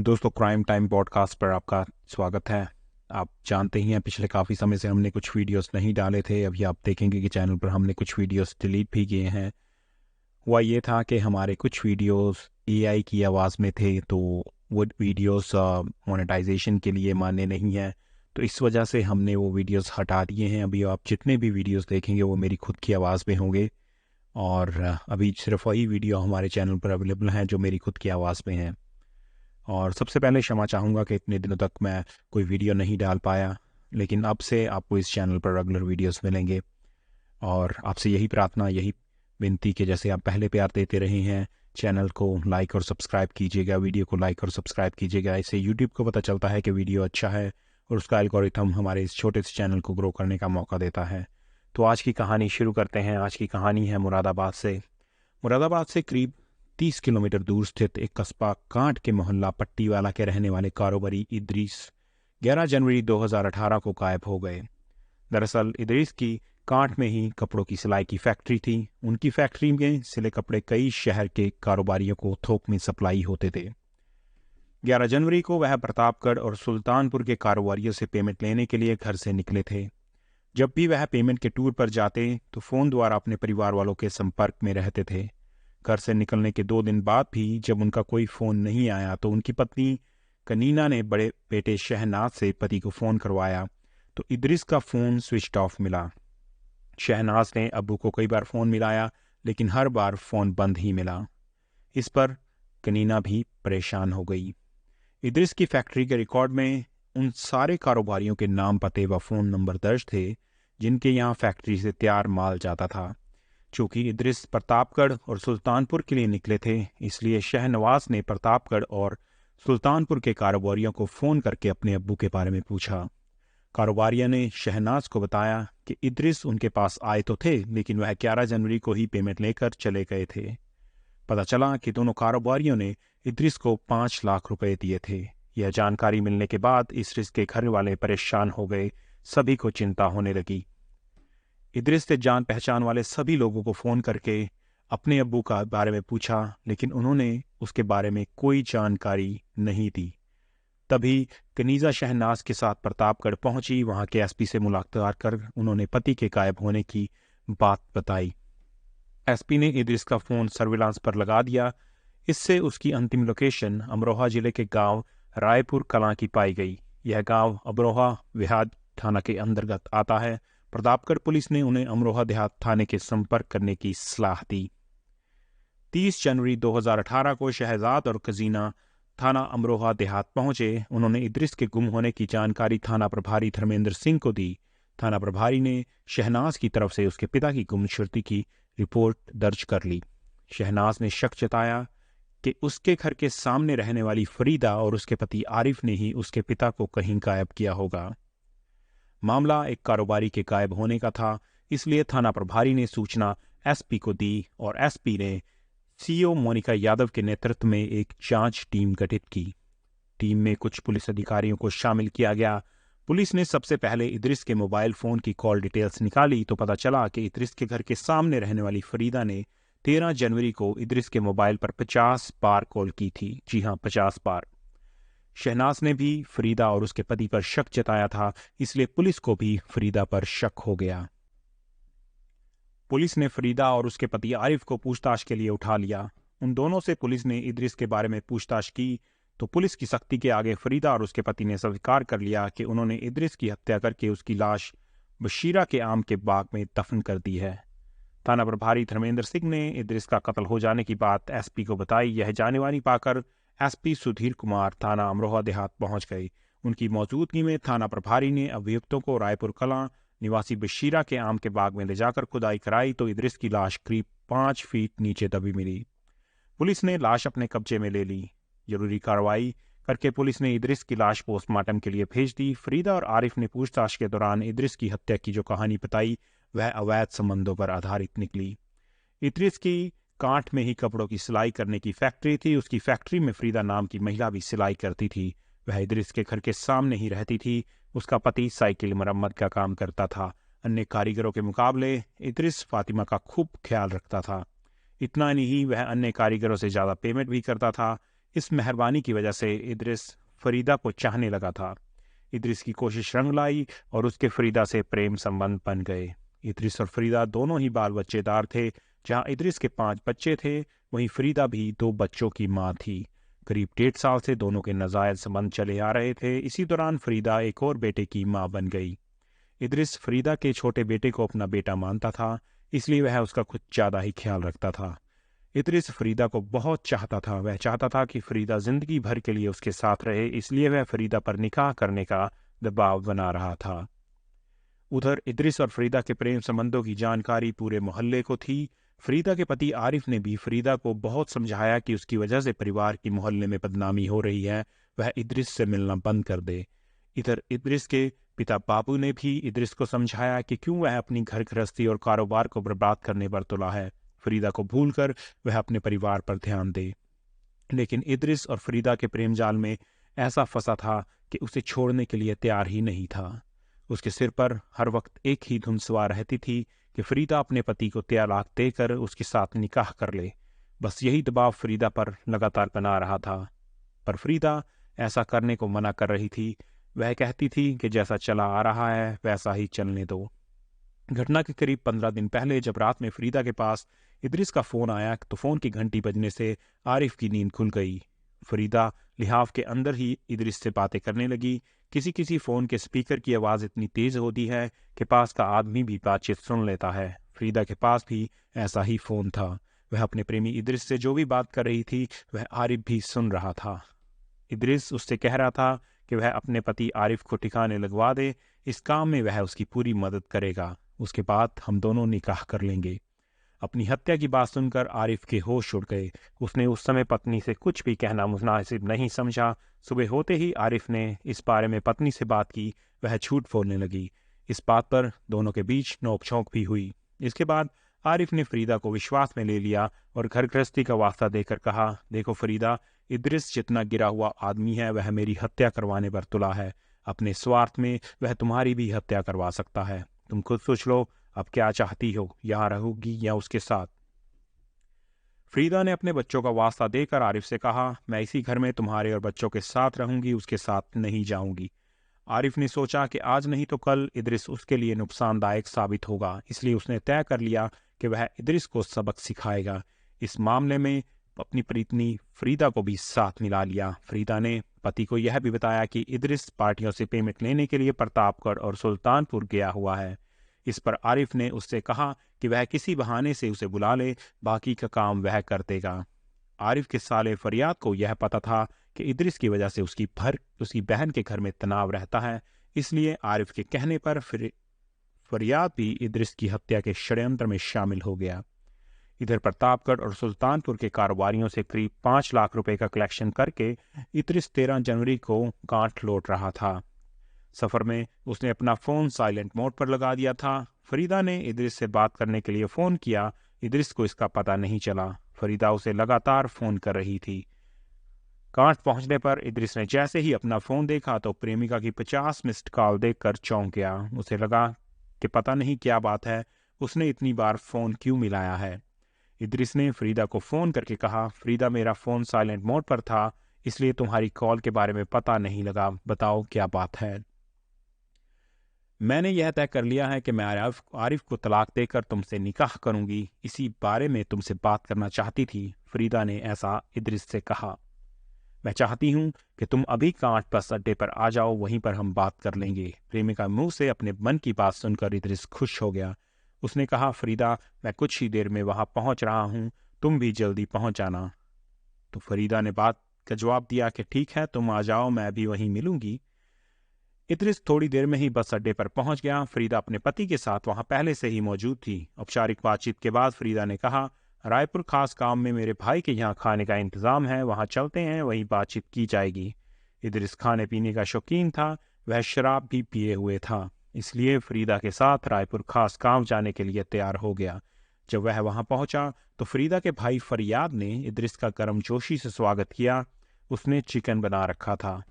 दोस्तों, crime time podcast पर आपका स्वागत है। आप जानते ही हैं, पिछले काफ़ी समय से हमने कुछ वीडियोस नहीं डाले थे। अभी आप देखेंगे कि चैनल पर हमने कुछ वीडियोस डिलीट भी किए हैं। हुआ ये था कि हमारे कुछ वीडियोस एआई की आवाज़ में थे, तो वो वीडियोस मोनेटाइजेशन के लिए मान्य नहीं है। तो इस वजह से हमने वो वीडियोस हटा दिए हैं। अभी आप जितने भी वीडियोस देखेंगे वो मेरी खुद की आवाज़ में होंगे, और अभी सिर्फ वही वीडियो हमारे चैनल पर अवेलेबल हैं जो मेरी खुद की आवाज़ में हैं। और सबसे पहले क्षमा चाहूँगा कि इतने दिनों तक मैं कोई वीडियो नहीं डाल पाया, लेकिन अब से आपको इस चैनल पर रेगुलर वीडियोस मिलेंगे। और आपसे यही प्रार्थना, यही विनती कि जैसे आप पहले प्यार देते रहे हैं, चैनल को लाइक और सब्सक्राइब कीजिएगा, वीडियो को लाइक और सब्सक्राइब कीजिएगा। इससे यूट्यूब को पता चलता है कि वीडियो अच्छा है और उसका एल्गोरिथम हमारे इस छोटे से चैनल को ग्रो करने का मौका देता है। तो आज की कहानी शुरू करते हैं। आज की कहानी है मुरादाबाद से करीब 30 किलोमीटर दूर स्थित एक कस्बा कांट के मोहल्ला पट्टीवाला के रहने वाले कारोबारी इदरीस 11 जनवरी 2018 को गायब हो गए। दरअसल इदरीस की कांट में ही कपड़ों की सिलाई की फैक्ट्री थी। उनकी फैक्ट्री में सिले कपड़े कई शहर के कारोबारियों को थोक में सप्लाई होते थे। 11 जनवरी को वह प्रतापगढ़ और सुल्तानपुर के कारोबारियों से पेमेंट लेने के लिए घर से निकले थे। जब भी वह पेमेंट के टूर पर जाते तो फोन द्वारा अपने परिवार वालों के संपर्क में रहते थे। घर से निकलने के 2 दिन बाद भी जब उनका कोई फोन नहीं आया तो उनकी पत्नी कनीना ने बड़े बेटे शहनाज से पति को फोन करवाया, तो इदरीस का फोन स्विच ऑफ मिला। शहनाज ने अब्बू को कई बार फोन मिलाया, लेकिन हर बार फोन बंद ही मिला। इस पर कनीना भी परेशान हो गई। इदरीस की फैक्ट्री के रिकॉर्ड में उन सारे कारोबारियों के नाम, पते व फोन नंबर दर्ज थे जिनके यहाँ फैक्ट्री से तैयार माल जाता था। चूंकि इदरीस प्रतापगढ़ और सुल्तानपुर के लिए निकले थे, इसलिए शहनवाज ने प्रतापगढ़ और सुल्तानपुर के कारोबारियों को फ़ोन करके अपने अब्बू के बारे में पूछा। कारोबारियों ने शहनाज को बताया कि इदरीस उनके पास आए तो थे, लेकिन वह 11 जनवरी को ही पेमेंट लेकर चले गए थे। पता चला कि दोनों कारोबारियों ने इदरीस को 5 लाख रुपए दिए थे। यह जानकारी मिलने के बाद इदरीस के घर वाले परेशान हो गए। सभी को चिंता होने लगी। इदरीस से जान पहचान वाले सभी लोगों को फ़ोन करके अपने अब्बू का बारे में पूछा, लेकिन उन्होंने उसके बारे में कोई जानकारी नहीं दी। तभी कनीज़ा शहनाज के साथ प्रतापगढ़ पहुंची। वहां के एसपी से मुलाकात कर उन्होंने पति के गायब होने की बात बताई। एसपी ने इदरीस का फ़ोन सर्विलांस पर लगा दिया। इससे उसकी अंतिम लोकेशन अमरोहा जिले के गांव रायपुर कलां की पाई गई। यह गांव अमरोहा विहाद थाना के अंतर्गत आता है। प्रतापगढ़ पुलिस ने उन्हें अमरोहा देहात थाने के संपर्क करने की सलाह दी। 30 जनवरी 2018 को शहजाद और कजीना थाना अमरोहा देहात पहुंचे। उन्होंने इदरीस के गुम होने की जानकारी थाना प्रभारी धर्मेंद्र सिंह को दी। थाना प्रभारी ने शहनाज की तरफ से उसके पिता की गुमशुदगी की रिपोर्ट दर्ज कर ली। शहनाज ने शक जताया कि उसके घर के सामने रहने वाली फरीदा और उसके पति आरिफ ने ही उसके पिता को कहीं गायब किया होगा। मामला एक कारोबारी के गायब होने का था, इसलिए थाना प्रभारी ने सूचना एसपी को दी और एसपी ने सीओ मोनिका यादव के नेतृत्व में एक जांच टीम गठित की। टीम में कुछ पुलिस अधिकारियों को शामिल किया गया। पुलिस ने सबसे पहले इदरीस के मोबाइल फोन की कॉल डिटेल्स निकाली तो पता चला कि इदरीस के घर के सामने रहने वाली फरीदा ने 13 जनवरी को इदरीस के मोबाइल पर 50 बार कॉल की थी। जी हाँ, 50 बार। शहनाज ने भी फरीदा और उसके पति पर शक जताया था, इसलिए पुलिस को भी फरीदा पर शक हो गया। पुलिस ने फरीदा और उसके पति आरिफ को पूछताछ के लिए उठा लिया। उन दोनों से पुलिस ने इदरीस के बारे में पूछताछ की तो पुलिस की सख्ती के आगे फरीदा और उसके पति ने स्वीकार कर लिया कि उन्होंने इदरीस की हत्या करके उसकी लाश बशीरा के आम के बाग में दफन कर दी है। थाना प्रभारी धर्मेंद्र सिंह ने इदरीस का कत्ल हो जाने की बात एसपी को बताई। यह जानकारी पाकर एसपी सुधीर कुमार थाना अमरोहा देहात पहुंच गए। उनकी मौजूदगी में थाना प्रभारी ने अभियुक्तों को रायपुर कलां निवासी बशीरा के आम के बाग में ले जाकर खुदाई कराई तो इदरीस की लाश करीब 5 फीट नीचे दबी मिली। पुलिस ने लाश अपने कब्जे में ले ली। जरूरी कार्रवाई करके पुलिस ने इदरीस की लाश पोस्टमार्टम के लिए भेज दी। फरीदा और आरिफ ने पूछताछ के दौरान इदरीस की हत्या की जो कहानी बताई वह अवैध संबंधों पर आधारित निकली। इदरीस की कांट में ही कपड़ों की सिलाई करने की फैक्ट्री थी। उसकी फैक्ट्री में फरीदा नाम की महिला भी सिलाई करती थी। वह इदरीस के घर के सामने ही रहती थी। उसका पति साइकिल मरम्मत का काम करता था। अन्य कारीगरों के मुकाबले इदरीस फातिमा का खूब ख्याल रखता था। इतना नहीं, वह अन्य कारीगरों से ज़्यादा पेमेंट भी करता था। इस मेहरबानी की वजह से इद्रिस फरीदा को चाहने लगा था। इद्रिस की कोशिश रंग लाई और उसके फरीदा से प्रेम संबंध बन गए। इद्रिस और फरीदा दोनों ही बाल बच्चेदार थे। जहां इद्रिस के 5 बच्चे थे, वहीं फरीदा भी 2 बच्चों की मां थी। करीब 1.5 साल से दोनों के नाजायज संबंध चले आ रहे थे। इसी दौरान फरीदा एक और बेटे की मां बन गई। इद्रिस फरीदा के छोटे बेटे को अपना बेटा मानता था, इसलिए वह उसका कुछ ज्यादा ही ख्याल रखता था। इद्रिस फरीदा को बहुत चाहता था। वह चाहता था कि फरीदा जिंदगी भर के लिए उसके साथ रहे, इसलिए वह फरीदा पर निकाह करने का दबाव बना रहा था। उधर इद्रिस और फरीदा के प्रेम संबंधों की जानकारी पूरे मोहल्ले को थी। फरीदा के पति आरिफ ने भी फरीदा को बहुत समझाया कि उसकी वजह से परिवार की मोहल्ले में बदनामी हो रही है, वह इद्रिस से मिलना बंद कर दे। इधर इद्रिस के पिता बाबू ने भी इद्रिस को समझाया कि क्यों वह अपनी घर गृहस्थी और कारोबार को बर्बाद करने पर तुला है। फरीदा को भूलकर वह अपने परिवार पर ध्यान दे। लेकिन इद्रिस और फरीदा के प्रेम जाल में ऐसा फंसा था कि उसे छोड़ने के लिए तैयार ही नहीं था। उसके सिर पर हर वक्त एक ही धुन सवार रहती थी कि फरीदा अपने पति को तलाक देकर उसके साथ निकाह कर ले। बस यही दबाव फरीदा पर लगातार बना रहा था। पर फरीदा ऐसा करने को मना कर रही थी। वह कहती थी कि जैसा चला आ रहा है वैसा ही चलने दो। घटना के करीब 15 दिन पहले जब रात में फरीदा के पास इद्रिस का फोन आया तो फोन की घंटी बजने से आरिफ की नींद खुल गई। फरीदा लिहाफ के अंदर ही इद्रिस से बातें करने लगी। किसी किसी फोन के स्पीकर की आवाज इतनी तेज होती है कि पास का आदमी भी बातचीत सुन लेता है। फरीदा के पास भी ऐसा ही फोन था। वह अपने प्रेमी इद्रिस से जो भी बात कर रही थी वह आरिफ भी सुन रहा था। इद्रिस उससे कह रहा था कि वह अपने पति आरिफ को ठिकाने लगवा दे। इस काम में वह उसकी पूरी मदद करेगा। उसके बाद हम दोनों निकाह कर लेंगे। अपनी हत्या की बात सुनकर आरिफ के होश उड़ गए। उसने उस समय पत्नी से कुछ भी कहना मुनासिब नहीं समझा। सुबह होते ही आरिफ ने इस बारे में पत्नी से बात की। वह झूठ बोलने लगी। इस बात पर दोनों के बीच नोकझोंक भी हुई। इसके बाद आरिफ ने फरीदा को विश्वास में ले लिया और घर गृहस्थी का वास्ता देकर कहा, देखो फरीदा, इद्रिस जितना गिरा हुआ आदमी है वह मेरी हत्या करवाने पर तुला है। अपने स्वार्थ में वह तुम्हारी भी हत्या करवा सकता है। तुम खुद सोच लो, अब क्या चाहती हो, यहाँ रहोगी या उसके साथ? फरीदा ने अपने बच्चों का वास्ता देकर आरिफ से कहा, मैं इसी घर में तुम्हारे और बच्चों के साथ रहूंगी, उसके साथ नहीं जाऊंगी। आरिफ ने सोचा कि आज नहीं तो कल इद्रिस उसके लिए नुकसानदायक साबित होगा, इसलिए उसने तय कर लिया कि वह इद्रिस को सबक सिखाएगा। इस मामले में अपनी पत्नी फरीदा को भी साथ मिला लिया। फरीदा ने पति को यह भी बताया कि इद्रिस पार्टियों से पेमेंट लेने के लिए प्रतापगढ़ और सुल्तानपुर गया हुआ है। इस पर आरिफ ने उससे कहा कि वह किसी बहाने से उसे बुला ले, बाकी का काम वह कर देगा। आरिफ के साले फरियाद को यह पता था कि इद्रिस की वजह से उसकी बहन के घर में तनाव रहता है, इसलिए आरिफ के कहने पर फरियाद भी इद्रिस की हत्या के षड्यंत्र में शामिल हो गया। इधर प्रतापगढ़ और सुल्तानपुर के कारोबारियों से करीब 5 लाख रुपए का कलेक्शन करके इद्रिस 13 जनवरी को गांठ लौट रहा था। सफर में उसने अपना फोन साइलेंट मोड पर लगा दिया था। फरीदा ने इद्रिस से बात करने के लिए फोन किया। इद्रिस को इसका पता नहीं चला। फरीदा उसे लगातार फोन कर रही थी। गांठ पहुंचने पर इद्रिस ने जैसे ही अपना फोन देखा तो प्रेमिका की 50 मिस्ड कॉल देखकर चौंक गया। उसे लगा कि पता नहीं क्या बात है, उसने इतनी बार फोन क्यों मिलाया है। इद्रिस ने फरीदा को फोन करके कहा, फरीदा, मेरा फोन साइलेंट मोड पर था, इसलिए तुम्हारी कॉल के बारे में पता नहीं लगा। बताओ क्या बात है। मैंने यह तय कर लिया है कि मैं आरिफ को तलाक देकर तुमसे निकाह करूंगी। इसी बारे में तुमसे बात करना चाहती थी। फरीदा ने ऐसा इद्रिस से कहा। मैं चाहती हूं कि तुम अभी कांट बस अड्डे पर आ जाओ, वहीं पर हम बात कर लेंगे। प्रेमिका मुंह से अपने मन की बात सुनकर इद्रिस खुश हो गया। उसने कहा, फरीदा, मैं कुछ ही देर में वहां पहुंच रहा हूं, तुम भी जल्दी पहुंच जाना। तो फरीदा ने बात का जवाब दिया कि ठीक है, तुम आ जाओ, मैं भी वहीं मिलूंगी। इद्रिस थोड़ी देर में ही बस अड्डे पर पहुंच गया। फरीदा अपने पति के साथ वहां पहले से ही मौजूद थी। औपचारिक बातचीत के बाद फरीदा ने कहा, रायपुर खास काम में मेरे भाई के यहाँ खाने का इंतजाम है, वहां चलते हैं, वहीं बातचीत की जाएगी। इद्रिस खाने पीने का शौकीन था। वह शराब भी पिए हुए था, इसलिए फरीदा के साथ रायपुर खास काम जाने के लिए तैयार हो गया। जब वह वहां पहुंचा तो फरीदा के भाई फरियाद ने इद्रिस का गर्मजोशी से स्वागत किया। उसने चिकन बना रखा था।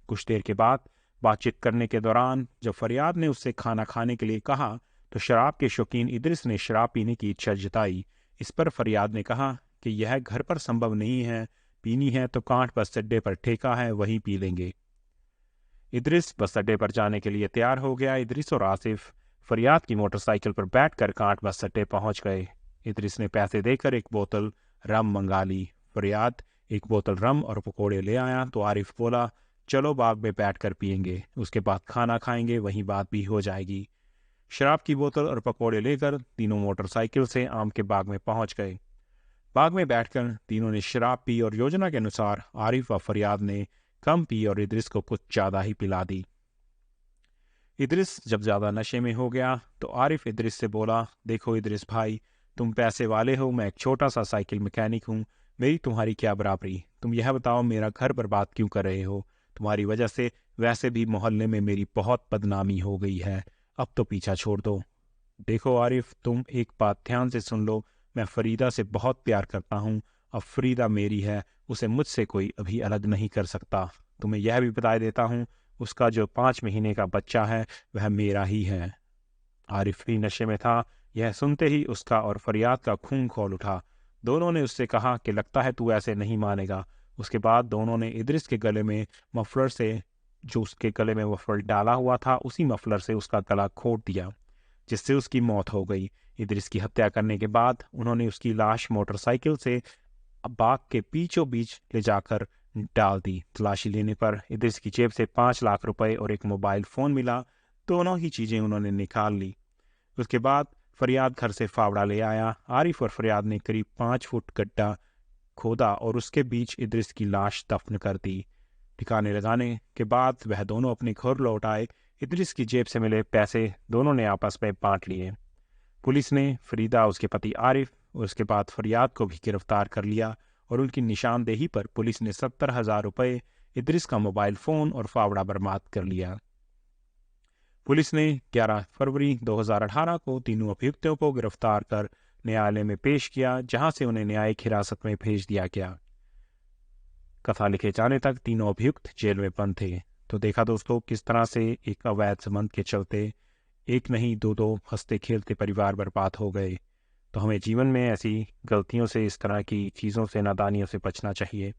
कुछ देर के बाद बातचीत करने के दौरान जब फरियाद ने उससे खाना खाने के लिए कहा तो शराब के शौकीन इद्रिस ने शराब पीने की इच्छा जताई। इस पर फरियाद ने कहा कि यह घर पर संभव नहीं है, पीनी है तो कांट बस अड्डे पर ठेका है, वहीं पी लेंगे। इदरिस बस अड्डे पर जाने के लिए तैयार हो गया। इदरिस और आसिफ फरियाद की मोटरसाइकिल पर बैठकर कांट बस अड्डे पहुंच गए। इदरिस ने पैसे देकर एक बोतल रम मंगा ली। फरियाद एक बोतल रम और पकोड़े ले आया तो आरिफ बोला, चलो बाग में बैठकर पियेंगे, उसके बाद खाना खाएंगे, वहीं बात भी हो जाएगी। शराब की बोतल और पकोड़े लेकर तीनों मोटरसाइकिल से आम के बाग में पहुंच गए। बाग में बैठकर तीनों ने शराब पी और योजना के अनुसार आरिफ व फरियाद ने कम पी और इदरिस को कुछ ज़्यादा ही पिला दी। इदरिस जब ज़्यादा नशे में हो गया तो आरिफ इदरिस से बोला, देखो इदरिस भाई, तुम पैसे वाले हो, मैं एक छोटा सा साइकिल मैकेनिक हूँ, मेरी तुम्हारी क्या बराबरी। तुम यह बताओ मेरा घर बर्बाद क्यों कर रहे हो। तुम्हारी वजह से वैसे भी मोहल्ले में मेरी बहुत बदनामी हो गई है, अब तो पीछा छोड़ दो। देखो आरिफ, तुम एक बात ध्यान से सुन लो, मैं फरीदा से बहुत प्यार करता हूँ। अब फरीदा मेरी है, उसे मुझसे कोई अभी अलग नहीं कर सकता। तुम्हें यह भी बता देता हूँ, उसका जो 5 महीने का बच्चा है वह मेरा ही है। आरिफ भी नशे में था। यह सुनते ही उसका और फरियाद का खून खौल उठा। दोनों ने उससे कहा कि लगता है तू ऐसे नहीं मानेगा। उसके बाद दोनों ने इदरिस के गले में मफलर से, जो उसके गले में मफलर डाला हुआ था, उसी मफलर से उसका गला घोंट दिया, जिससे उसकी मौत हो गई। इदरिस की हत्या करने के बाद उन्होंने उसकी लाश मोटरसाइकिल से बाग के बीचों बीच ले जाकर डाल दी। तलाशी लेने पर इदरिस की जेब से 5 लाख रुपए और एक मोबाइल फ़ोन मिला। दोनों ही चीज़ें उन्होंने निकाल ली। उसके बाद फरियाद घर से फावड़ा ले आया। आरिफ और फरियाद ने करीब 5 फुट गड्ढा खोदा और उसके बीच इदरिस की लाश दफन कर दी। ठिकाने लगाने के बाद वह दोनों अपने घर लौट आए। इदरिस की जेब से मिले पैसे दोनों ने आपस में बांट लिए। पुलिस ने फरीदा, उसके पति आरिफ और उसके बाद फरियाद को भी गिरफ्तार कर लिया और उनकी निशानदेही पर पुलिस ने 70,000 रुपये, इदरिस का मोबाइल फ़ोन और फावड़ा बर्बाद कर लिया। पुलिस ने 11 फरवरी 2018 को तीनों अभियुक्तों को गिरफ्तार कर न्यायालय में पेश किया, जहां से उन्हें न्यायिक हिरासत में भेज दिया गया। कथा लिखे जाने तक तीनों अभियुक्त जेल में बंद थे। तो देखा दोस्तों, किस तरह से एक अवैध संबंध के चलते एक नहीं दो हंसते खेलते परिवार बर्बाद हो गए। तो हमें जीवन में ऐसी गलतियों से, इस तरह की चीज़ों से, नादानियों से बचना चाहिए।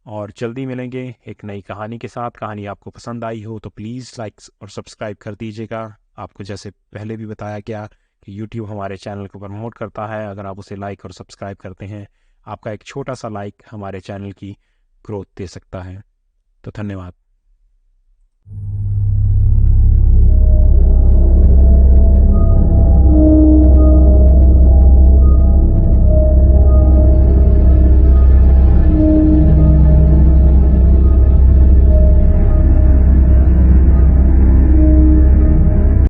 और जल्दी मिलेंगे एक नई कहानी के साथ। कहानी आपको पसंद आई हो तो प्लीज़ लाइक और सब्सक्राइब कर दीजिएगा। आपको जैसे पहले भी बताया गया कि यूट्यूब हमारे चैनल को प्रमोट करता है। अगर आप उसे लाइक और सब्सक्राइब करते हैं, आपका एक छोटा सा लाइक हमारे चैनल की ग्रोथ दे सकता है। तो धन्यवाद।